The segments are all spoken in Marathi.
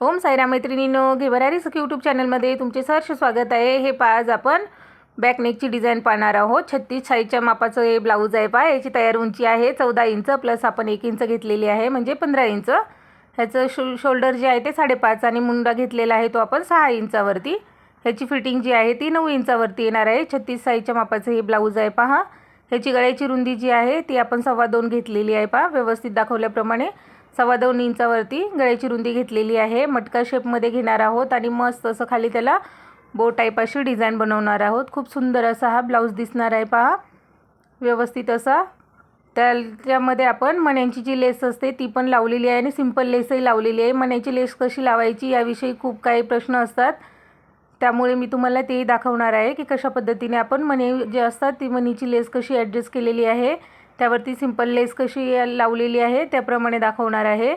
ओम साईराम मैत्रिणींनो, घेवरारी सखी यूट्यूब चॅनलमध्ये तुमचे सहर्ष स्वागत आहे। हे पहा, आज आपण बॅक नेकची डिझाईन पाहणार आहोत। 36 साईजच्या मापाचं हे ब्लाऊज आहे। पहा, याची तयार उंची आहे 14 इंच प्लस आपण 1 इंच घेतलेली आहे, म्हणजे 15 इंच। ह्याचं शोल्डर जे आहे ते 5.5 आणि मुंडा घेतलेला आहे तो आपण 6 इंचावरती। ह्याची फिटिंग जी आहे ती 9 इंचावरती येणार आहे। 36 साईजच्या मापाचं हे ब्लाऊज आहे। पहा, ह्याची गळ्याची रुंदी जी आहे ती आपण 2.25 घेतलेली आहे। पहा, व्यवस्थित दाखवल्याप्रमाणे 2.25 इंचावरती गळ्याची रुंदी घेतलेली आहे। मटका शेपमध्ये घेणार आहोत आणि मस्त असं खाली त्याला बो टाईप अशी डिझाईन बनवणार आहोत। खूप सुंदर असा हा ब्लाऊज दिसणार आहे। पहा, व्यवस्थित असा त्यामध्ये आपण मण्यांची जी लेस असते ती पण लावलेली आहे आणि सिंपल लेसही लावलेली आहे। मण्यांची लेस कशी लावायची याविषयी खूप काही प्रश्न असतात, त्यामुळे मी तुम्हाला तेही दाखवणार आहे की कशा पद्धतीने आपण मणी जे असतात ती मणीची लेस कशी ॲडजस्ट केलेली आहे, त्यावरती सिंपल लेस कशी लावलेली आहे त्याप्रमाणे दाखवणार आहे।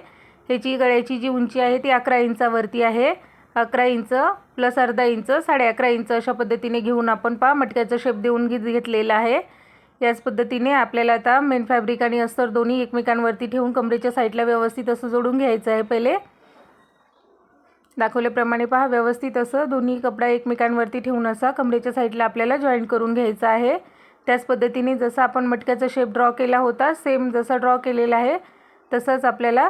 ह्याची गळ्याची जी उंची आहे ती 11 इंचावरती आहे। 11 इंच प्लस अर्धा इंच 11.5 इंच अशा पद्धतीने घेऊन आपण पहा मटक्याचा शेप देऊन घेतलेला आहे। याच पद्धतीने आपल्याला आता मेन फॅब्रिक आणि अस्तर दोन्ही एकमेकांवरती ठेवून कमरेच्या साईडला व्यवस्थित असं जोडून घ्यायचं आहे। पहिले दाखवल्याप्रमाणे पहा, व्यवस्थित असं दोन्ही कपडा एकमेकांवरती ठेवून असा कमरेच्या साईडला आपल्याला जॉईंट करून घ्यायचा आहे। त्याच पद्धतीने जसं आपण मटक्याचा शेप ड्रॉ केला होता, सेम जसा ड्रॉ केलेला आहे तसंच आपल्याला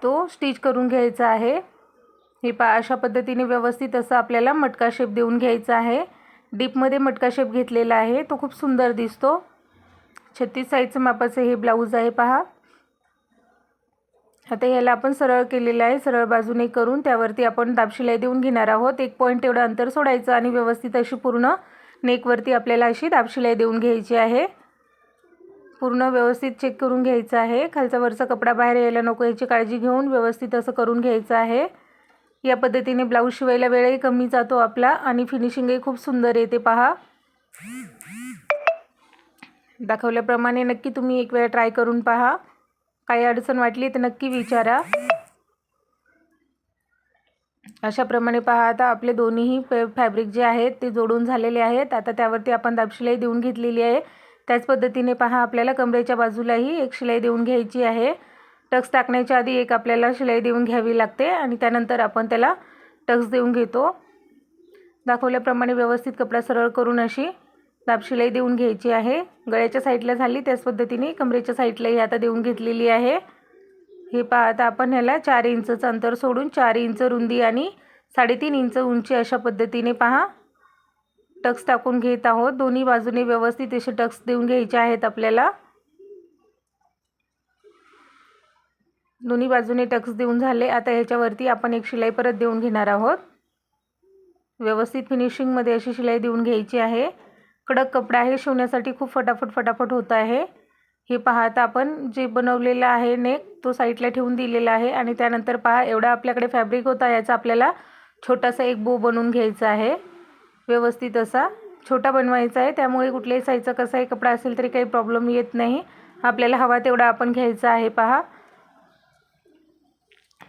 तो स्टिच करून घ्यायचा आहे। हे पहा, अशा पद्धतीने व्यवस्थित असं आपल्याला मटका शेप देऊन घ्यायचा आहे। डीपमध्ये मटका शेप घेतलेला आहे, तो खूप सुंदर दिसतो। 36 साईजचं मापाचं हे ब्लाऊज आहे। पहा, आता याला आपण सरळ केलेलं आहे। सरळ बाजूने करून त्यावरती आपण दाबशिलाई देऊन घेणार आहोत। 1 पॉईंट एवढं अंतर सोडायचं आणि व्यवस्थित अशी पूर्ण नेकवरती आपल्याला अशी दाबशिलाई देऊन घ्यायची आहे। पूर्ण व्यवस्थित चेक करून घ्यायचं आहे। खालचा वरचा कपडा बाहेर यायला नको याची काळजी घेऊन व्यवस्थित असं करून घ्यायचं आहे। या पद्धतीने ब्लाऊज शिवायला वेळही कमी जातो आपला आणि फिनिशिंगही खूप सुंदर येते। पहा, दाखवल्याप्रमाणे नक्की तुम्ही एक वेळ ट्राय करून पहा। काही अडचण वाटली तर नक्की विचारा। अशाप्रमाणे पहा, आता आपले दोन्हीही फॅब्रिक जे आहेत ते जोडून झालेले आहेत। आता त्यावरती आपण दाबशिलाई देऊन घेतलेली आहे। त्याच पद्धतीने पहा, आपल्याला कमरेच्या बाजूलाही एक शिलाई देऊन घ्यायची आहे। टक्स टाकण्याच्या आधी एक आपल्याला शिलाई देऊन घ्यावी लागते आणि त्यानंतर आपण त्याला टक्स देऊन घेतो। दाखवल्याप्रमाणे व्यवस्थित कपडा सरळ करून अशी दाबशिलाई देऊन घ्यायची आहे। गळ्याच्या साईडला झाली त्याच पद्धतीने कमरेच्या साईडलाही आता देऊन घेतलेली आहे। हे पहा, आता आपण ह्याला 4 इंचचं अंतर सोडून 4 इंच रुंदी आणि 3.5 इंच उंची अशा पद्धतीने पहा टक्स टाकून घेत आहोत। दोन्ही बाजूने व्यवस्थित असे टक्स देऊन घ्यायचे आहेत आपल्याला। दोन्ही बाजूने टक्स देऊन झाले। आता ह्याच्यावरती आपण एक शिलाई परत देऊन घेणार आहोत। व्यवस्थित फिनिशिंगमध्ये अशी शिलाई देऊन घ्यायची आहे। कडक कपडा आहे, शिवण्यासाठी खूप फटाफट होत आहे। हे पहा, आता आपण जे बनवलेलं आहे नेक तो साईडला ठेवून दिलेला आहे आणि त्यानंतर पहा, एवढा आपल्याकडे फॅब्रिक होता, याचा आपल्याला छोटासा एक बो बनवून घ्यायचा आहे। व्यवस्थित असा छोटा बनवायचा आहे, त्यामुळे कुठल्याही साईजचा कसाही कपडा असेल तरी काही प्रॉब्लेम येत नाही। आपल्याला हवा तेवढा आपण घ्यायचा आहे। पहा,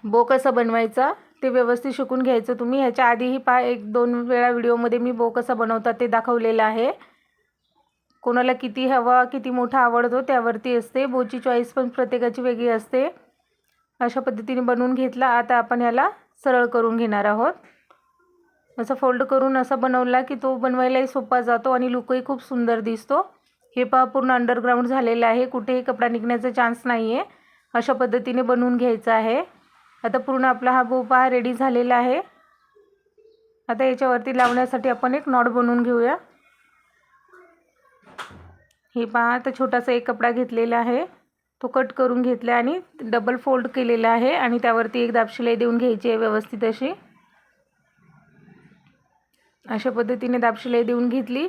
बो कसा बनवायचा ते व्यवस्थित शिकून घ्यायचं तुम्ही। ह्याच्या आधीही पहा 1-2 वेळा व्हिडिओमध्ये मी बो कसा बनवतात ते दाखवलेलं आहे। कोणाला किती हवा किती मोठा आवडतो त्यावरती असते, बोची चॉईस पण प्रत्येकाची वेगळी असते। अशा पद्धतीने बनवून घेतला। आता आपण याला सरळ करून घेणार आहोत। असं फोल्ड करून असा बनवला की तो बनवायलाही सोपा जातो आणि लुकही खूप सुंदर दिसतो। हे पहा, पूर्ण अंडरग्राऊंड झालेलं आहे, कुठेही कपडा निघण्याचा चान्स नाही आहे। अशा पद्धतीने बनवून घ्यायचा आहे। आता पूर्ण आपला हा बो पहा रेडी झालेला आहे। आता याच्यावरती लावण्यासाठी आपण एक नॉट बनवून घेऊया। हे पहा, आता छोटासा एक कपडा घेतलेला आहे, तो कट करून घेतला आणि डबल फोल्ड केलेला आहे आणि त्यावरती एक दाबशिलाई देऊन घ्यायची आहे व्यवस्थित अशी। अशा पद्धतीने दाबशिलाई देऊन घेतली।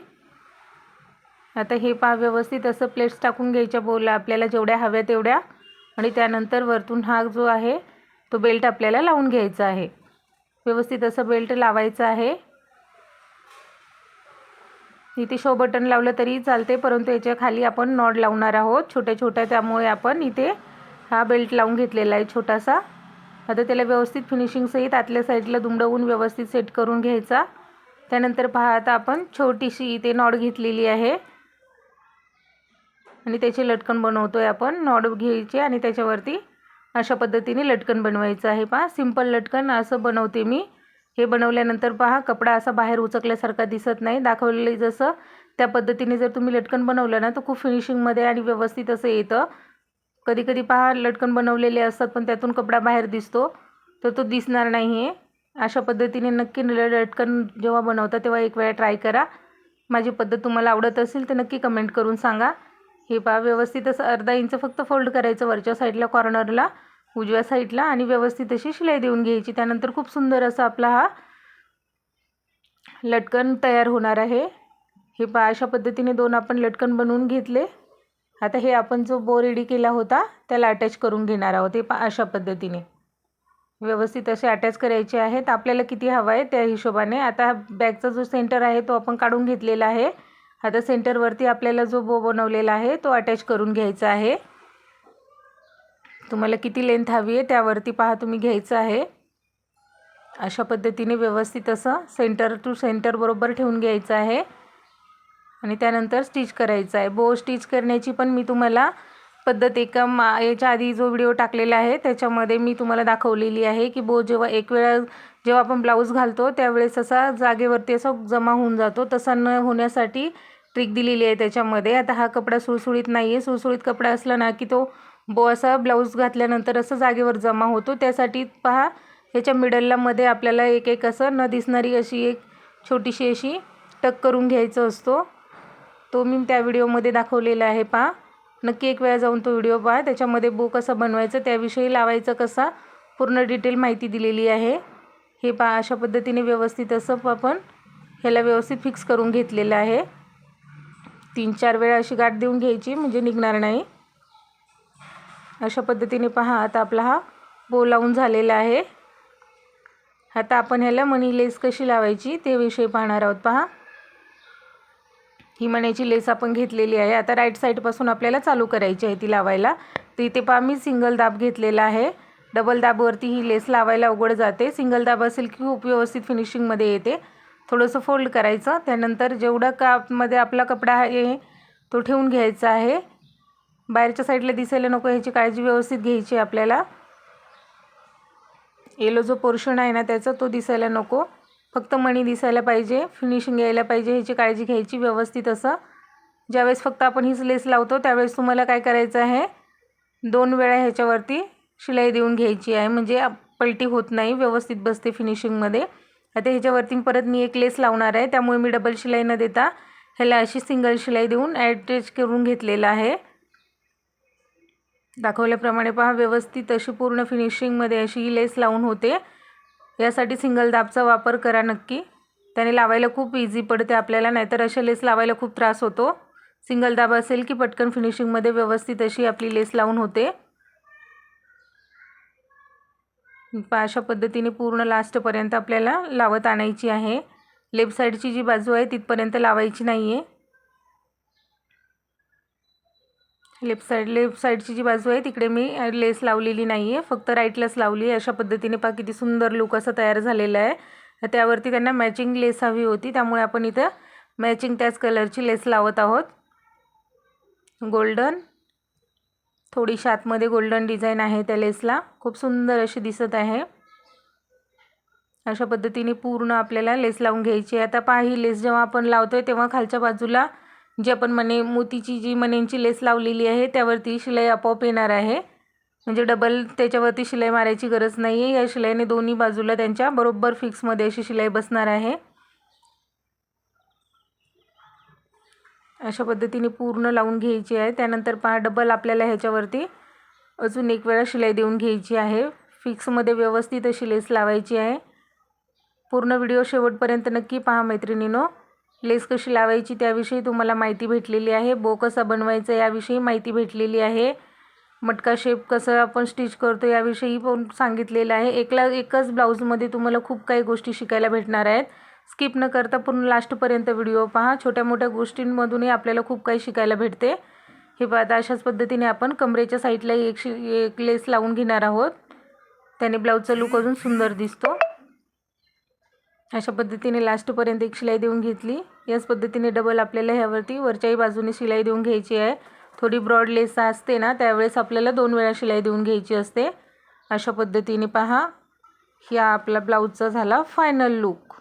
आता हे पहा, व्यवस्थित असं प्लेट्स टाकून घ्यायच्या बोलला आपल्याला जेवढ्या हव्या तेवढ्या आणि त्यानंतर वरतून हा जो आहे तो बेल्ट आपल्याला लावून घ्यायचा आहे। व्यवस्थित असं बेल्ट लावायचा आहे। इथे शो बटन लावलं तरी चालते, परंतु याच्या खाली आपण नॉट लावणार आहोत छोट्या त्यामुळे आपण इथे हा बेल्ट लावून घेतलेला आहे छोटासा। आता त्याला व्यवस्थित फिनिशिंग सहित आतल्या साईडला दुमडवून व्यवस्थित सेट करून घ्यायचा। त्यानंतर पहा, आता आपण छोटीशी इथे नॉट घेतलेली आहे आणि त्याचे लटकन बनवतोय आपण। नॉट घ्यायचे आणि त्याच्यावरती अशा पद्धतीने लटकन बनवायचं आहे। पहा सिंपल लटकन असं बनवते मी। हे बनवल्यानंतर पहा कपडा असा बाहेर उचकल्यासारखा दिसत नाही। दाखवलेलं जसं त्या पद्धतीने जर तुम्ही लटकन बनवलं ना तर खूप फिनिशिंगमध्ये आणि व्यवस्थित असं येतं। कधी कधी पहा लटकन बनवलेले असतात पण त्यातून कपडा बाहेर दिसतो, तर तो दिसणार नाही आहे। अशा पद्धतीने नक्की लटकन जेव्हा बनवता तेव्हा एक वेळा ट्राय करा। माझी पद्धत तुम्हाला आवडत असेल तर नक्की कमेंट करून सांगा। हे पहा व्यवस्थित असं अर्धा इंच फक्त फोल्ड करायचं वरच्या साईडला कॉर्नरला उजव्या साईडला आणि व्यवस्थित अशी शिलाई देऊन घ्यायची। त्यानंतर खूप सुंदर असा आपला हा लटकन तयार होणार आहे। हे पहा अशा पद्धतीने दोन आपण लटकन बनवून घेतले। आता हे आपण जो बो रेडी केला होता त्याला अटॅच करून घेणार आहोत। हे पहा अशा पद्धतीने व्यवस्थित असे अटॅच करायचे आहेत। आपल्याला किती हवा आहे त्या हिशोबाने। आता बॅगचा जो सेंटर आहे तो आपण काढून घेतलेला आहे। आता सेंटरवरती आपल्याला जो बो बनवलेला आहे तो अटॅच करून घ्यायचा आहे। तुम्हाला किती लेंथ हवी आहे त्यावरती पहा तुम्ही घ्यायचं आहे। अशा पद्धतीने व्यवस्थित असं सेंटर टू सेंटर बरोबर ठेवून घ्यायचं आहे आणि त्यानंतर स्टिच करायचं आहे। बो स्टिच करण्याची पण मी तुम्हाला पद्धत याच्या आधी जो व्हिडिओ टाकलेला आहे त्याच्यामध्ये मी तुम्हाला दाखवलेली आहे की बो जेव्हा एक वेळा जेव्हा आपण ब्लाऊज घालतो त्यावेळेस असा जागेवरती असा जमा होऊन जातो, तसा न होण्यासाठी ट्रिक दिलेली आहे त्याच्यामध्ये। आता हा कपडा सुळसुळीत नाही आहे। सुळसुळीत कपडा असला ना की तो बो असा ब्लाऊज घातल्यानंतर असं जागेवर जमा होतो। त्यासाठी पहा ह्याच्या मिडलला मध्ये आपल्याला एक असं न दिसणारी अशी एक छोटीशी अशी टक करून घ्यायचं असतो। तो मी त्या व्हिडिओमध्ये दाखवलेला आहे। पहा नक्की एक वेळा जाऊन तो व्हिडिओ पहा। त्याच्यामध्ये बो कसा बनवायचा त्याविषयी लावायचा कसा पूर्ण डिटेल माहिती दिलेली आहे। हे पहा अशा पद्धतीने व्यवस्थित असं आपण ह्याला व्यवस्थित फिक्स करून घेतलेलं आहे। 3-4 वेळा अशी गाठ देऊन घ्यायची म्हणजे निघणार नाही। अशा पद्धतीने पहा आता आपला हा बो लावून झालेला आहे। आता आपण ह्याला मनी लेस कशी लावायची ते विषयी पाहणार आहोत। पहा ही मण्याची लेस आपण घेतलेली आहे। आता राईट साईडपासून आपल्याला चालू करायची आहे ती लावायला। तर इथे पहा मी सिंगल दाब घेतलेला आहे। डबल दाबवरती ही लेस लावायला अवघड जाते। सिंगल दाब असेल की खूप व्यवस्थित फिनिशिंगमध्ये येते। थोडंसं फोल्ड करायचं, त्यानंतर जेवढा कापमध्ये आपला कपडा आहे तो ठेवून घ्यायचा आहे। बाहेरच्या साईडला दिसायला नको ह्याची काळजी व्यवस्थित घ्यायची आपल्याला। येलो जो पोर्शन आहे ना त्याचा तो दिसायला नको, फक्त मणी दिसायला पाहिजे, फिनिशिंग यायला पाहिजे ह्याची काळजी घ्यायची व्यवस्थित असं। ज्यावेळेस फक्त आपण हीच लेस लावतो त्यावेळेस तुम्हाला काय करायचं आहे 2 वेळा ह्याच्यावरती शिलाई देऊन घ्यायची आहे, म्हणजे पलटी होत नाही, व्यवस्थित बसते फिनिशिंगमध्ये। आता ह्याच्यावरती परत मी एक लेस लावणार आहे, त्यामुळे मी डबल शिलाई न देता ह्याला अशी सिंगल शिलाई देऊन अटॅच करून घेतलेला आहे। दाखवल्याप्रमाणे पहा व्यवस्थित अशी पूर्ण फिनिशिंगमध्ये अशी लेस लावून होते। यासाठी सिंगल दाबचा वापर करा नक्की, त्याने लावायला खूप इझी पडते आपल्याला, नाहीतर अशा लेस लावायला खूप त्रास होतो। सिंगल दाब असेल की पटकन फिनिशिंगमध्ये व्यवस्थित अशी आपली लेस लावून होते। अशा पद्धतीने पूर्ण लास्टपर्यंत आपल्याला लावत आणायची आहे। लेफ्ट साईडची जी बाजू आहे तिथपर्यंत लावायची नाही आहे। लेफ्ट साईडची जी बाजू आहे तिकडे मी लेस लावलेली नाही आहे, फक्त राईटलाच लावली आहे। अशा पद्धतीने पहा किती सुंदर लुक असा तयार झालेला आहे। त्यावरती त्यांना मॅचिंग लेस हवी होती, त्यामुळे आपण इथं मॅचिंग त्याच कलरची लेस लावत आहोत। गोल्डन थोडीशी आतमध्ये गोल्डन डिझाईन आहे त्या लेसला, खूप सुंदर अशी दिसत आहे। अशा पद्धतीने पूर्ण आपल्याला लेस लावून घ्यायची आहे। आता पहा ही लेस जेव्हा आपण लावतोय तेव्हा खालच्या बाजूला जी आपण मोतीची जी मण्यांची लेस लावलेली आहे त्यावरती शिलाई आपोआप येणार आहे, म्हणजे डबल त्याच्यावरती शिलाई मारायची गरज नाही आहे। या शिलाईने दोन्ही बाजूला त्यांच्या बरोबर फिक्समध्ये अशी शिलाई बसणार आहे। अशा पद्धतीने पूर्ण लावून घ्यायची आहे। त्यानंतर पहा डबल आपल्याला ह्याच्यावरती अजून एक वेळा शिलाई देऊन घ्यायची आहे। फिक्समध्ये व्यवस्थित अशी लेस लावायची आहे। पूर्ण व्हिडिओ शेवटपर्यंत नक्की पहा मैत्रिणींनो। लेस कशी लावायची त्याविषयी तुम्हाला माहिती भेटलेली आहे, बो कसा बनवायचा याविषयी माहिती भेटलेली आहे, मटका शेप कसं आपण स्टिच करतो याविषयी पण सांगितलेलं आहे। एकच ब्लाऊजमध्ये तुम्हाला खूप काही गोष्टी शिकायला भेटणार आहेत। स्किप न करता पूर्ण लास्टपर्यंत व्हिडिओ पहा, छोट्या मोठ्या गोष्टींमधूनही आपल्याला खूप काही शिकायला भेटते। हे पहा अशाच पद्धतीने आपण कमरेच्या साईडला एक लेस लावून घेणार आहोत, त्याने ब्लाऊजचा लुक अजून सुंदर दिसतो। अशा पद्धतीने लास्टपर्यंत एक शिलाई देऊन घेतली। याच पद्धतीने डबल आपल्याला ह्यावरती वरच्याही बाजूने शिलाई देऊन घ्यायची आहे। थोडी ब्रॉड लेस असते ना, त्यावेळेस आपल्याला 2 वेळा शिलाई देऊन घ्यायची असते. अशा पद्धतीने पहा, हा आपला ब्लाऊजचा झाला फायनल लुक.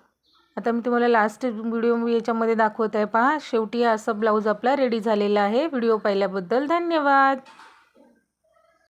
आता मी तुम्हाला लास्ट व्हिडिओ याच्यामध्ये दाखवत आहे. पहा, शेवटी असा ब्लाऊज आपला रेडी झालेला आहे. व्हिडिओ पाहिल्याबद्दल धन्यवाद.